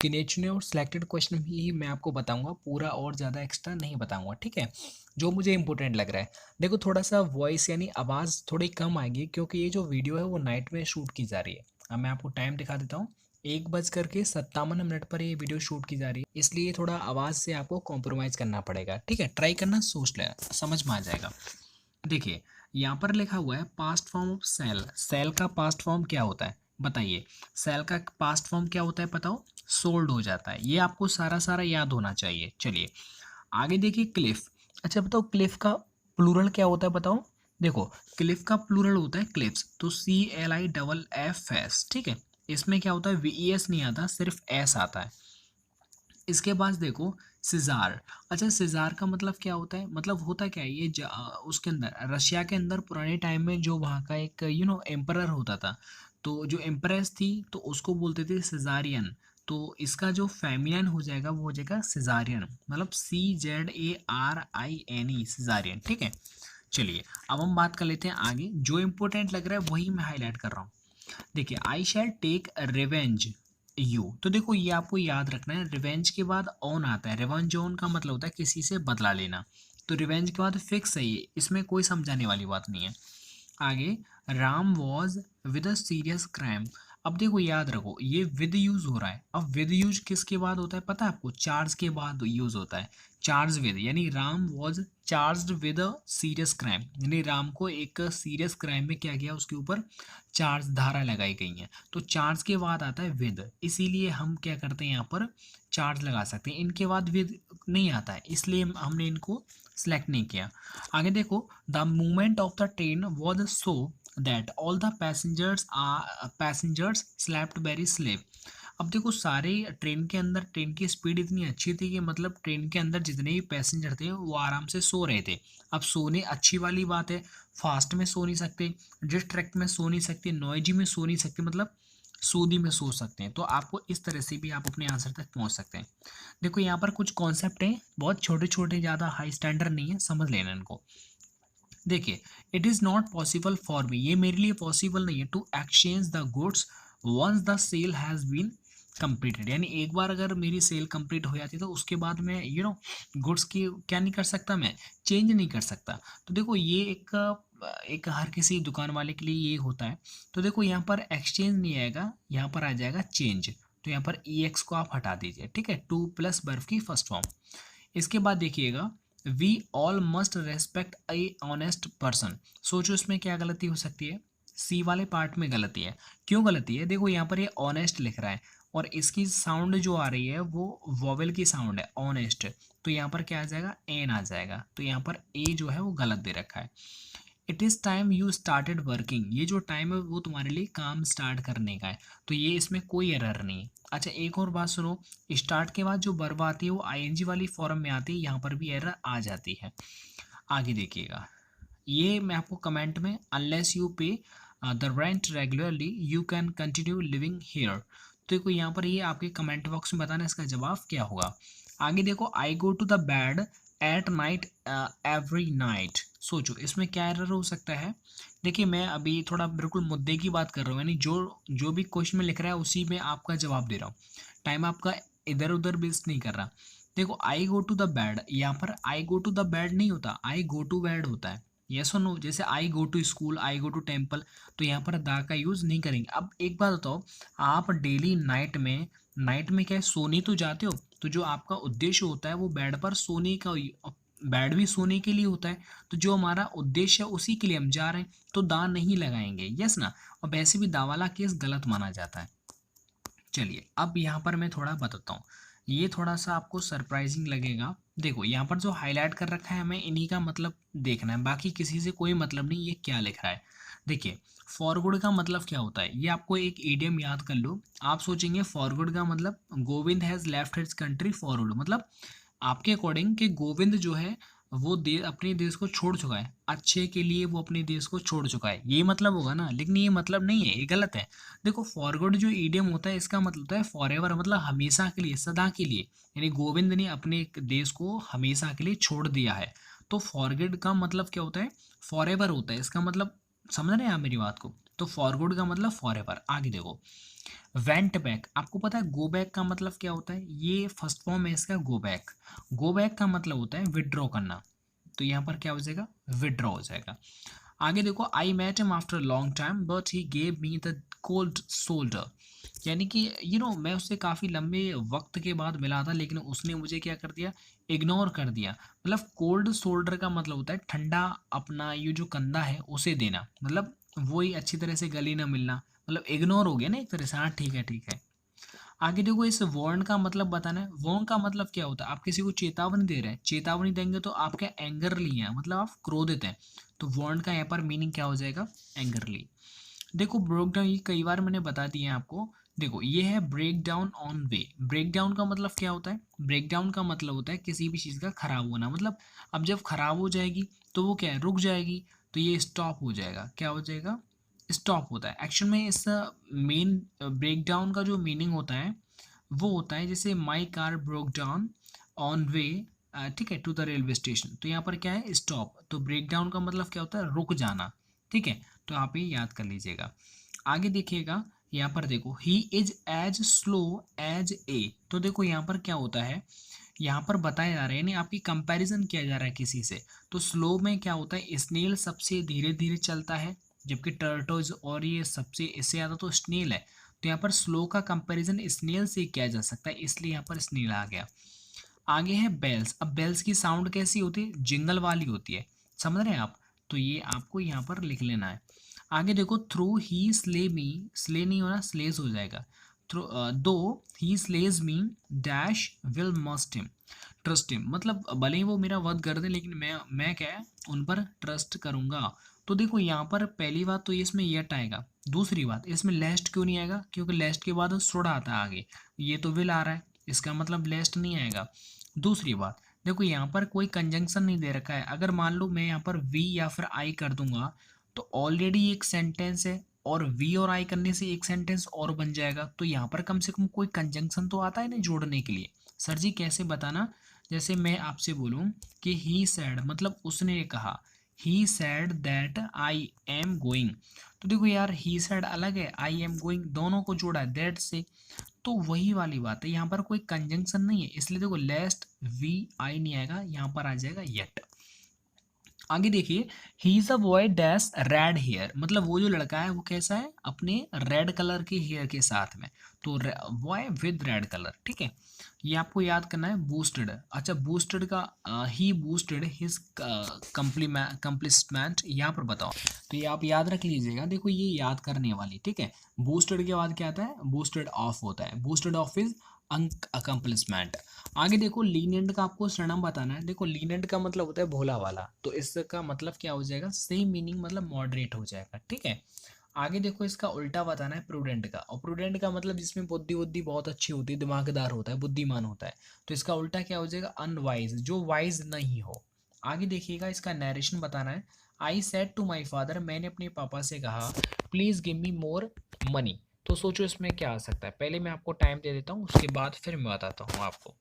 गिने-चुने और selected question ही मैं आपको बताऊँगा, पूरा और ज़्यादा एक्स्ट्रा नहीं बताऊँगा, ठीक है? जो मुझे इम्पोर्टेंट लग रहा है। देखो थोड़ा-सा वॉइस यानी आवाज़ थोड़ी कम आएगी क्योंकि ये जो वीडियो है वो नाइट में शूट की जा रही है। अब मैं आपको टाइम दिखा देता हूँ, 1:57 पर ये वीडियो शूट की जा रही है, इसलिए थोड़ा आवाज़ से आपको कॉम्प्रोमाइज़ करना पड़ेगा, ठीक है? ट्राई करना, सोच लेना, समझ में आ जाएगा। देखिए, यहाँ पर लिखा हुआ है past form of sell. Sell का पास्ट फॉर्म क्या होता है? बताइए। सेल का पास्ट फॉर्म क्या होता है बताओ? सोल्ड हो जाता है। ये आपको सारा याद होना चाहिए। चलिए, आगे देखिए क्लिफ। अच्छा बताओ क्लिफ का प्लूरल क्या होता है बताओ? देखो, क्लिफ का प्लूरल होता है क्लिफ्स, तो CLIFF, ठीक है? इसमें क्या होता है? VES नहीं आता, सिर्फ S आता है। इसके पास देखो सिज़ार। अच्छा सिज़ार का मतलब क्या होता है? मतलब होता क्या है ये उसके अंदर रशिया के अंदर पुराने टाइम में जो वहाँ का एक एम्परर होता था, तो जो एम्प्रेस थी तो उसको बोलते थे सिज़ारियन। तो इसका जो फेमिनिन हो जाएगा वो हो जाएगा सिज़ारियन, मतलब CZARINE, सिज़ारियन, ठीक है? चलिए, अब हम बात कर लेते हैं आगे। जो इम्पोर्टेंट लग रहा है वही मैं हाइलाइट कर रहा हूँ। देखिए, आई शैल टेक रिवेंज यू, तो देखो ये आपको याद रखना है। रिवेंज के बाद ऑन आता है। रिवेंज ऑन का मतलब होता है किसी से बदला लेना, तो रिवेंज के बाद फिक्स है ये, इसमें कोई समझाने वाली बात नहीं है। आगे, Ram was with a serious crime. अब देखो याद रखो ये विद यूज हो रहा है। अब विद यूज किसके बाद होता है पता है आपको? चार्ज के बाद यूज होता है। चार्ज विद यानी Ram was charged with a serious crime, यानी राम को एक सीरियस क्राइम में क्या किया, उसके ऊपर चार्ज धारा लगाई गई है। तो चार्ज के बाद आता है विद, इसीलिए हम क्या करते हैं यहाँ पर चार्ज लगा सकते हैं। इनके बाद विद नहीं आता है, इसलिए हमने इनको सेलेक्ट नहीं किया। आगे देखो, the movement of the train was so that all the passengers slept very sleep. अब देखो सारे ट्रेन के अंदर ट्रेन की स्पीड इतनी अच्छी थी कि मतलब ट्रेन के अंदर जितने भी पैसेंजर थे वो आराम से सो रहे थे। अब सोने अच्छी वाली बात है, फास्ट में सो नहीं सकते, डिस्ट्रैक्ट में सो नहीं सकते, नॉइजी में सो नहीं सकते, मतलब सूदी में सो सकते हैं। तो आपको इस तरह से भी आप अपने आंसर तक पहुंच सकते हैं। देखो यहाँ पर कुछ कॉन्सेप्ट हैं, बहुत छोटे छोटे, ज़्यादा हाई स्टैंडर्ड नहीं है, समझ लेना इनको। देखिए, it is not possible for me, ये मेरे लिए पॉसिबल नहीं है, to exchange the goods once the sale has been completed. यानी एक बार अगर मेरी सेल कंप्लीट हो जाती है तो उसके बाद मैं गुड्स की क्या नहीं कर सकता, मैं चेंज नहीं कर सकता। तो देखो ये एक हर किसी दुकान वाले के लिए ये होता है। तो देखो यहाँ पर एक्सचेंज नहीं आएगा, यहाँ पर आ जाएगा चेंज। तो यहाँ पर EX को आप हटा दीजिए, ठीक है? टू प्लस बर्फ की फर्स्ट फॉर्म। इसके बाद देखिएगा, we all must respect a honest person. सोचो इसमें क्या गलती हो सकती है? सी वाले पार्ट में गलती है। क्यों गलती है? देखो यहाँ पर ये ऑनेस्ट लिख रहा है और इसकी साउंड जो आ रही है वो वॉवेल की साउंड है, ऑनेस्ट। तो यहाँ पर क्या आ जाएगा? एन आ जाएगा। तो यहाँ पर ए जो है वो गलत दे रखा है। It is time you started working, ये जो टाइम है वो तुम्हारे लिए काम स्टार्ट करने का है। तो ये इसमें कोई एरर नहीं है। अच्छा एक और बात सुनो, स्टार्ट के बाद जो वर्ब आती है वो ING वाली फॉर्म में आती है, यहाँ पर भी एरर आ जाती है। आगे देखिएगा, ये मैं आपको कमेंट में, अनलेस यू पे the rent regularly you can continue living here. तो देखो यहाँ पर ये आपके कमेंट बॉक्स में बताना इसका जवाब क्या होगा। आगे देखो, I go to the bed at night every night. सोचो इसमें क्या एरर हो सकता है? देखिए मैं अभी थोड़ा बिल्कुल मुद्दे की बात कर रहा हूँ, यानी जो जो भी क्वेश्चन में लिख रहा है उसी में आपका जवाब दे रहा हूँ। टाइम आपका इधर उधर वेस्ट नहीं कर रहा। देखो I go to the bed, यहाँ पर आई गो टू द बेड नहीं होता, आई गो टू बेड होता है। यस और नो? जैसे I go to school, I go to temple, तो यहाँ पर दा का यूज़ नहीं करेंगे। अब एक बात बताओ, आप डेली नाइट में क्या है, सोने तो जाते हो, तो जो आपका उद्देश्य होता है वो बेड पर सोने का, बेड भी सोने के लिए होता है। तो जो हमारा उद्देश्य है उसी के लिए हम जा रहे हैं, तो दा नहीं लगाएंगे। यस ना? और वैसे भी दा वाला केस गलत माना जाता है। चलिए अब यहाँ पर मैं थोड़ा बताता हूँ, ये थोड़ा सा आपको सरप्राइजिंग लगेगा। देखो यहाँ पर जो हाईलाइट कर रखा है हमें इन्हीं का मतलब देखना है, बाकी किसी से कोई मतलब नहीं ये क्या लिख रहा है। देखिए, फॉरवर्ड का मतलब क्या होता है, ये आपको एक इडियम याद कर लो। आप सोचेंगे फॉरवर्ड का मतलब Govind has left his country forward, मतलब आपके अकॉर्डिंग कि गोविंद जो है वो अपने देश को छोड़ चुका है, अच्छे के लिए वो अपने देश को छोड़ चुका है, ये मतलब होगा ना। लेकिन ये मतलब नहीं है, ये गलत है। देखो फॉरवर्ड जो ईडियम होता है इसका मतलब होता है फॉरएवर, मतलब हमेशा के लिए, सदा के लिए। यानी गोविंद ने अपने देश को हमेशा के लिए छोड़ दिया है। तो फॉरगेट का मतलब क्या होता है? फॉरएवर होता है। इसका मतलब समझ रहे हैं आप मेरी बात को? तो फॉर गुड का मतलब फॉर एवर। आगे देखो वेंट बैक, आपको पता है गो बैक का मतलब क्या होता है, ये फर्स्ट फॉर्म है इसका गो बैक। गो बैक का मतलब होता है विदड्रॉ करना, तो यहाँ पर क्या हो जाएगा विदड्रॉ हो जाएगा। आगे देखो I met him after long time but he gave me the cold shoulder, यानी कि मैं उससे काफ़ी लंबे वक्त के बाद मिला था लेकिन उसने मुझे क्या कर दिया, इग्नोर कर दिया। मतलब कोल्ड शोल्डर का मतलब होता है ठंडा अपना ये जो कंधा है उसे देना, मतलब वही अच्छी तरह से गले ना मिलना, मतलब इग्नोर हो गया ना एक तरह से। हाँ ठीक है ठीक है। आगे देखो इस वार्न का मतलब बताना है। वार्न का मतलब क्या होता है, आप किसी को चेतावनी दे रहे हैं, चेतावनी देंगे तो आपके एंगरली है, मतलब आप क्रोधित हैं, तो वार्न का यहाँ पर मीनिंग क्या हो जाएगा एंगरली। देखो ब्रेक डाउन ये कई बार मैंने बता दिया है आपको। देखो ये है break down on way. Break down का मतलब क्या होता है, ब्रेक डाउन का मतलब होता है किसी भी चीज़ का खराब होना, मतलब अब जब खराब हो जाएगी तो वो क्या है रुक जाएगी, तो ये स्टॉप हो जाएगा, क्या हो जाएगा स्टॉप होता है। एक्चुअल में इस मेन ब्रेक डाउन का जो मीनिंग होता है वो होता है जैसे my car broke down on way, ठीक है, टू द रेलवे स्टेशन, तो यहाँ पर क्या है स्टॉप, तो ब्रेक डाउन का मतलब क्या होता है रुक जाना, ठीक है, तो आप ये याद कर लीजिएगा। आगे देखिएगा यहाँ पर देखो he is as slow as a, तो देखो यहाँ पर क्या होता है, यहाँ पर बताया जा रहा है यानी आपकी कंपैरिजन किया जा रहा है किसी से, तो स्लो में क्या होता है स्नेल सबसे धीरे धीरे चलता है, जबकि टर्टल्स और ये सबसे इससे ज़्यादा तो स्नेल है, तो यहाँ पर स्लो का कंपैरिजन स्नेल से किया जा सकता है, इसलिए यहाँ पर स्नेल आ गया। आगे है बेल्स। अब बेल्स की साउंड कैसी होती है, जिंगल वाली होती है, समझ रहे हैं आप, तो ये आपको यहाँ पर लिख लेना है। आगे देखो though he slay me, slay नहीं होना स्लेज हो जाएगा, though though he slays me dash will must him trust him, मतलब भले ही वो मेरा वध कर दे लेकिन मैं क्या है उन पर ट्रस्ट करूंगा। तो देखो यहाँ पर पहली बात तो ये इसमें यट आएगा, दूसरी बात इसमें लेस्ट क्यों नहीं आएगा, क्योंकि लेस्ट के बाद सुड आता है आगे, ये तो विल आ रहा है, इसका मतलब लेस्ट नहीं आएगा। दूसरी बात देखो यहाँ पर कोई कंजंक्शन नहीं दे रखा है, अगर मान लो मैं यहाँ पर वी या फिर आई कर दूंगा तो ऑलरेडी एक सेंटेंस है, और वी और आई करने से एक सेंटेंस और बन जाएगा, तो यहाँ पर कम से कम कोई कंजंक्शन तो आता है ना जोड़ने के लिए। सर जी कैसे बताना, जैसे मैं आपसे बोलूं कि ही सैड मतलब उसने कहा, he said that I am going, तो देखो यार ही सैड अलग है, आई एम गोइंग दोनों को जोड़ा है दैट से, तो वही वाली बात है, यहाँ पर कोई कंजंक्शन नहीं है, इसलिए देखो लेस्ट वी आई नहीं आएगा, यहाँ पर आ जाएगा येट। आगे देखिए he is a boy dash red hair, मतलब वो जो लड़का है वो कैसा है अपने रेड कलर के हेयर के साथ में, तो बॉय विद रेड कलर, ठीक है। ये आपको याद करना है बूस्टेड। अच्छा बूस्टेड का ही बूस्टेड हिज कंप्लीमेंट यहाँ पर बताओ, तो ये आप याद रख लीजिएगा, देखो ये याद करने वाली, ठीक है। बूस्टेड के बाद क्या आता है बूस्टेड ऑफ होता है, बूस्टेड ऑफ इज अकम्पलिशमेंट। आगे देखो लीनियंट का आपको सरनाम बताना है। देखो लीनियंट का मतलब होता है भोला वाला, तो इसका मतलब क्या हो जाएगा सेम मीनिंग, मतलब मॉडरेट हो जाएगा, ठीक है। आगे देखो इसका उल्टा बताना है प्रूडेंट का, और प्रूडेंट का मतलब जिसमें बुद्धि बुद्धि बहुत अच्छी होती है, दिमागदार होता है, बुद्धिमान होता है, तो इसका उल्टा क्या हो जाएगा अनवाइज, जो वाइज नहीं हो। आगे देखिएगा इसका नरेशन बताना है। I said to my father, मैंने अपने पापा से कहा please give me more money, तो सोचो इसमें क्या आ सकता है, पहले मैं आपको टाइम दे देता हूँ उसके बाद फिर मैं बताता हूँ आपको।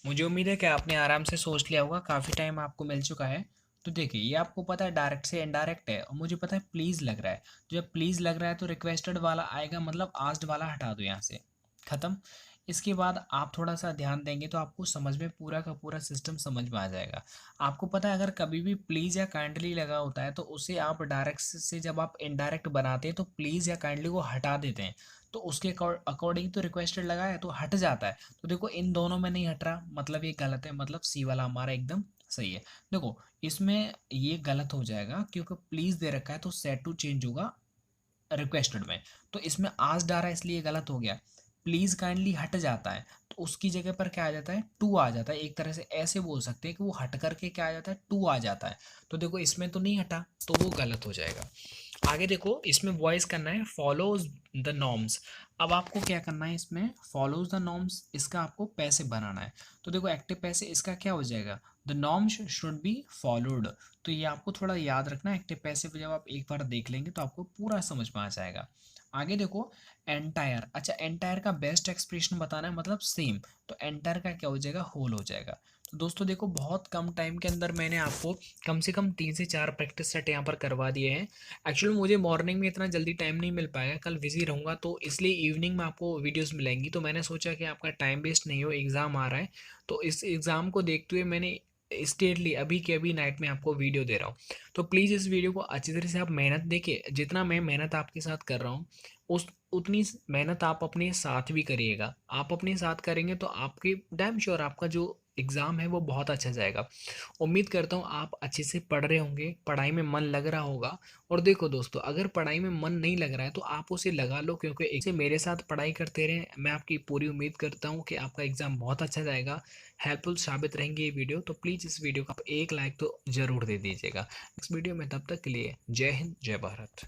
मुझे उम्मीद है कि आपने आराम से सोच लिया होगा, काफ़ी टाइम आपको मिल चुका है। तो देखिए ये आपको पता है डायरेक्ट से इनडायरेक्ट है, और मुझे पता है प्लीज़ लग रहा है, तो जब प्लीज़ लग रहा है तो रिक्वेस्टेड वाला आएगा, मतलब आस्क्ड वाला हटा दो यहाँ से, ख़त्म। इसके बाद आप थोड़ा सा ध्यान देंगे तो आपको समझ में पूरा का पूरा सिस्टम समझ में आ जाएगा। आपको पता है अगर कभी भी प्लीज़ या काइंडली लगा होता है तो उसे आप डायरेक्ट से जब आप इनडायरेक्ट बनाते हैं तो प्लीज़ या काइंडली को हटा देते हैं, तो उसके अकॉर्डिंग तो रिक्वेस्टेड लगा है तो हट जाता है, तो देखो इन दोनों में नहीं हट रहा, मतलब ये गलत है, मतलब सी वाला हमारा एकदम सही है। देखो इसमें ये गलत हो जाएगा क्योंकि प्लीज दे रखा है तो सेट टू चेंज होगा रिक्वेस्टेड में, तो इसमें आज डाला इसलिए गलत हो गया। प्लीज काइंडली हट जाता है तो उसकी जगह पर क्या आ जाता है टू आ जाता है, एक तरह से ऐसे बोल सकते हैं कि वो हट करके क्या आ जाता है टू आ जाता है, तो देखो इसमें तो नहीं हटा तो वो गलत हो जाएगा। आगे देखो इसमें वॉइस करना है फॉलोज द नॉर्म्स। अब आपको क्या करना है इसमें फॉलोज द नॉर्म्स, इसका आपको पैसे बनाना है, तो देखो एक्टिव पैसे इसका क्या हो जाएगा the norms should be followed, तो ये आपको थोड़ा याद रखना है, एक्टिव पैसे पे जब आप एक बार देख लेंगे तो आपको पूरा समझ में आ जाएगा। आगे देखो एंटायर, अच्छा एंटायर का बेस्ट एक्सप्रेशन बताना है मतलब सेम, तो एंटायर का क्या हो जाएगा होल हो जाएगा, तो दोस्तों देखो, बहुत कम टाइम के अंदर मैंने आपको कम से कम 3 से 4 प्रैक्टिस सेट यहाँ पर करवा दिए हैं। एक्चुअली मुझे मॉर्निंग में इतना जल्दी टाइम नहीं मिल पाएगा, कल बिज़ी रहूँगा, तो इसलिए इवनिंग में आपको वीडियोज़ मिलेंगी। तो मैंने सोचा कि आपका टाइम वेस्ट नहीं हो, एग्ज़ाम आ रहा है, तो इस एग्ज़ाम को देखते हुए मैंने स्टेटली अभी के अभी नाइट में आपको वीडियो दे रहा हूँ। तो प्लीज़ इस वीडियो को अच्छी तरह से आप मेहनत देखिए, जितना मैं मेहनत आपके साथ कर रहा हूँ, उस उतनी मेहनत आप अपने साथ भी करिएगा। आप अपने साथ करेंगे तो आपकी डैम श्योर आपका जो एग्ज़ाम है वो बहुत अच्छा जाएगा। उम्मीद करता हूँ आप अच्छे से पढ़ रहे होंगे, पढ़ाई में मन लग रहा होगा। और देखो दोस्तों, अगर पढ़ाई में मन नहीं लग रहा है तो आप उसे लगा लो, क्योंकि इसे मेरे साथ पढ़ाई करते रहें। मैं आपकी पूरी उम्मीद करता हूँ कि आपका एग्ज़ाम बहुत अच्छा जाएगा। हेल्पफुल साबित रहेंगे ये वीडियो, तो प्लीज़ इस वीडियो को आप एक लाइक तो ज़रूर दे दीजिएगा। नेक्स्ट वीडियो में, तब तक के लिए जय हिंद, जय भारत।